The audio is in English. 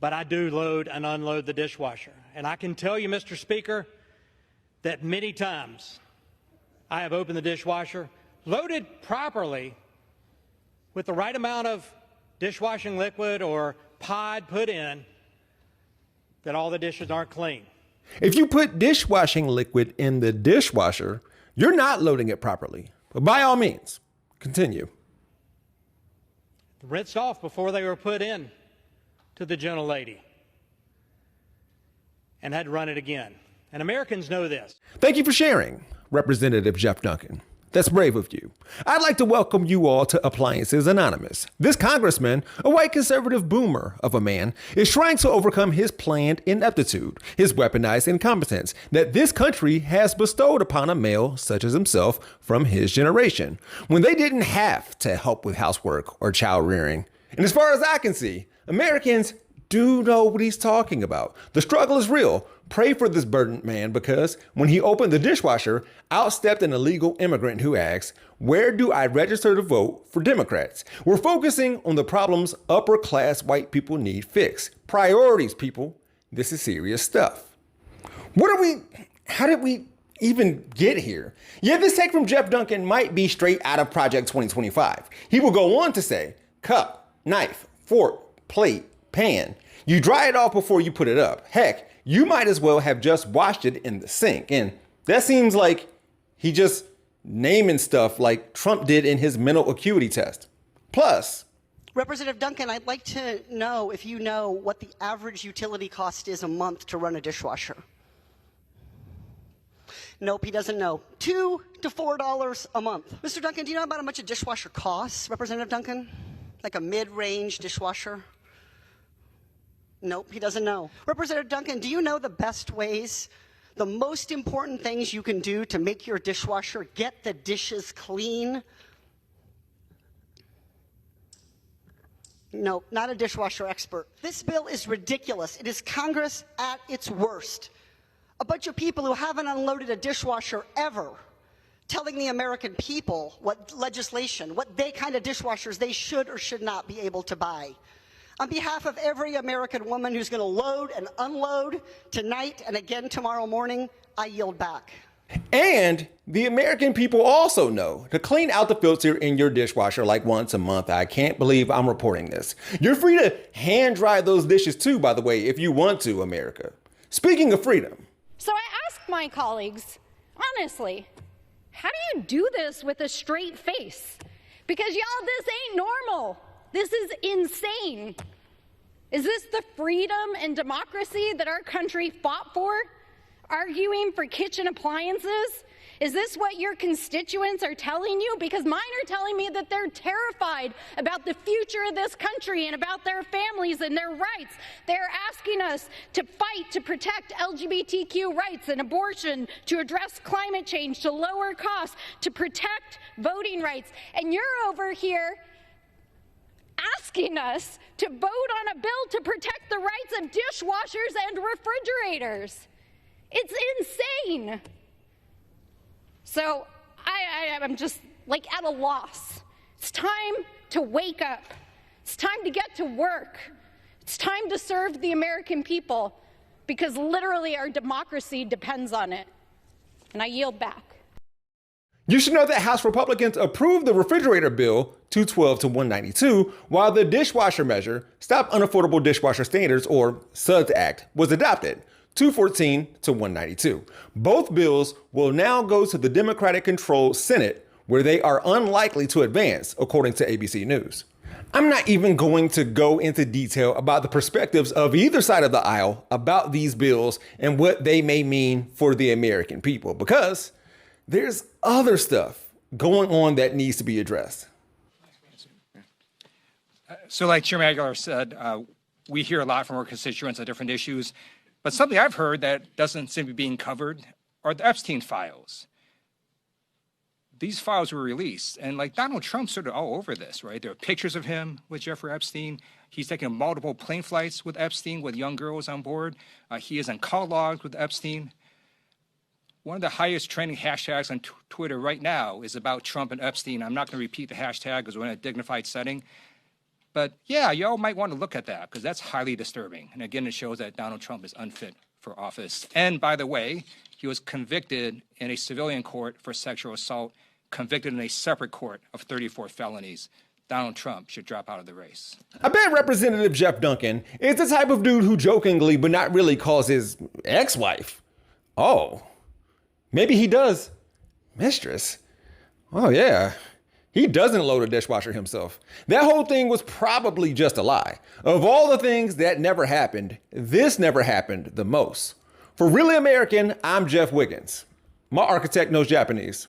but I do load and unload the dishwasher. And I can tell you, Mr. Speaker, that many times I have opened the dishwasher, loaded properly with the right amount of dishwashing liquid or pod put in, that all the dishes aren't clean. If you put dishwashing liquid in the dishwasher, you're not loading it properly. But by all means, continue. Rinsed off before they were put in to the gentlelady, and had to run it again. And Americans know this. Thank you for sharing, Representative Jeff Duncan. That's brave of you. I'd like to welcome you all to Appliances Anonymous. This congressman, a white conservative boomer of a man, is trying to overcome his planned ineptitude, his weaponized incompetence that this country has bestowed upon a male such as himself from his generation, when they didn't have to help with housework or child rearing. And as far as I can see, Americans do know what he's talking about. The struggle is real. Pray for this burdened man, because when he opened the dishwasher, out stepped an illegal immigrant who asked, "Where do I register to vote for Democrats?" We're focusing on the problems upper class white people need fixed. Priorities, people. This is serious stuff. How did we even get here? Yeah, this take from Jeff Duncan might be straight out of Project 2025. He will go on to say, cup, knife, fork, plate, pan. You dry it off before you put it up. Heck, you might as well have just washed it in the sink. And that seems like he just naming stuff like Trump did in his mental acuity test. Plus, Representative Duncan, I'd like to know if you know what the average utility cost is a month to run a dishwasher. Nope, he doesn't know. $2 to $4 a month. Mr. Duncan, do you know about how much a dishwasher costs, Representative Duncan? Like a mid-range dishwasher? Nope, he doesn't know. Representative Duncan, do you know the best ways, the most important things you can do to make your dishwasher get the dishes clean? Nope, not a dishwasher expert. This bill is ridiculous. It is Congress at its worst. A bunch of people who haven't unloaded a dishwasher ever, telling the American people what legislation, what kind of dishwashers they should or should not be able to buy. On behalf of every American woman who's going to load and unload tonight and again tomorrow morning, I yield back. and the American people also know to clean out the filter in your dishwasher like once a month. I can't believe I'm reporting this. You're free to hand dry those dishes too, by the way, if you want to, America. Speaking of freedom. So I asked my colleagues, honestly, how do you do this with a straight face? Because y'all, this ain't normal. This is insane. Is this the freedom and democracy that our country fought for? Arguing for kitchen appliances? Is this what your constituents are telling you? Because mine are telling me that they're terrified about the future of this country and about their families and their rights. They're asking us to fight to protect LGBTQ rights and abortion, to address climate change, to lower costs, to protect voting rights. And you're over here asking us to vote on a bill to protect the rights of dishwashers and refrigerators. It's insane. So I'm just like at a loss. It's time to wake up. It's time to get to work. It's time to serve the American people, because literally our democracy depends on it. And I yield back. You should know that House Republicans approved the refrigerator bill 212 to 192, while the dishwasher measure, Stop Unaffordable Dishwasher Standards, or SUDS Act, was adopted 214 to 192. Both bills will now go to the Democratic-controlled Senate, where they are unlikely to advance, according to ABC News. I'm not even going to go into detail about the perspectives of either side of the aisle about these bills and what they may mean for the American people, because there's other stuff going on that needs to be addressed. So like Chairman Aguilar said, we hear a lot from our constituents on different issues, but something I've heard that doesn't seem to be being covered are the Epstein files. These files were released, and like Donald Trump sort of all over this, right? There are pictures of him with Jeffrey Epstein. He's taken multiple plane flights with Epstein, with young girls on board. He is on call logs with Epstein. One of the highest trending hashtags on Twitter right now is about Trump and Epstein. I'm not going to repeat the hashtag because we're in a dignified setting. But yeah, y'all might want to look at that because that's highly disturbing. And again, it shows that Donald Trump is unfit for office. And by the way, he was convicted in a civilian court for sexual assault, convicted in a separate court of 34 felonies. Donald Trump should drop out of the race. I bet Representative Jeff Duncan is the type of dude who jokingly but not really calls his ex-wife. Oh, maybe he does. Mistress. Oh yeah. He doesn't load a dishwasher himself. That whole thing was probably just a lie. Of all the things that never happened, this never happened the most. For Really American, I'm Jeff Wiggins. My architect knows Japanese.